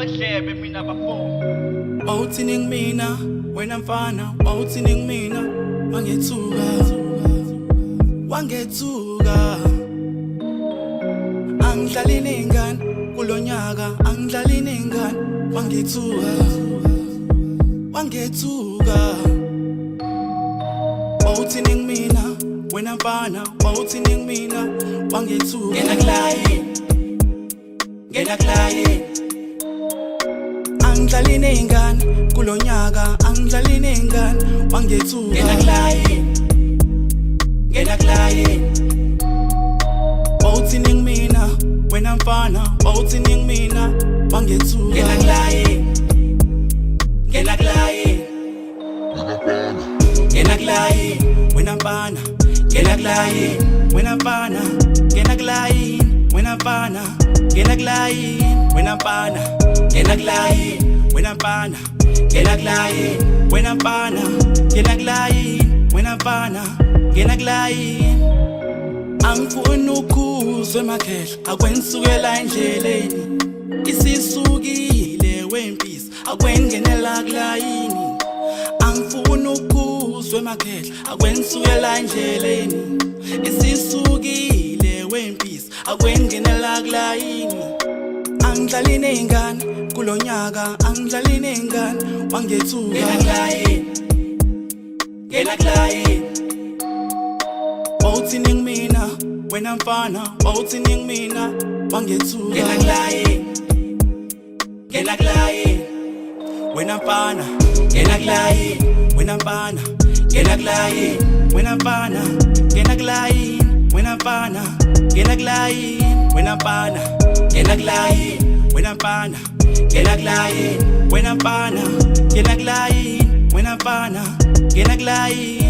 amadlebe mina bafuna. Wawuthini ngimina wena mfana, wawuthini ngimina wangethuka angidlali nengane kulonyaka, angidlali nengane wangethuka wawuthini ngimina wena mfana, wawuthini ngimina wangethuka ngena kulayini angidlali nengane kulonyaka, angidlali nengane wangethuka ngena kulayini wawuthini ngimina wena mfana, wawuthini ngimina wangethuka ngena kulayini wena mfana, ngena kulayini wena mfana, ngena kulayini wena mfana, ngena kulayini wena mfana, ngena kulayini wena mfana, ngena kulayini wena mfana, ngena kulayini wena mfana, ngena kulayini. Angifuni ukuzwe emakhehla akwensukela endleleni, isisukile wempisi akwengenela kulayini. Angifuni ukuzwe emakhehla akwensukela endleleni, isisukile wempisi akwengenela kulayini. Angidlali nengane kulonyaka, angidlali nengane wangethuka ngena kulayini wawuthini ngimina wena mfana, wawuthini ngimina wangethuka ngena kulayini wena mfana, ngena kulayini wena mfana, ngena kulayini wena mfana, ngena kulayini wena mfana, ngena kulayini wena mfana, ngena kulayini wena mfana, ngena kulayini wena mfana, ngena kulayini wena mfana, ngena kulayini.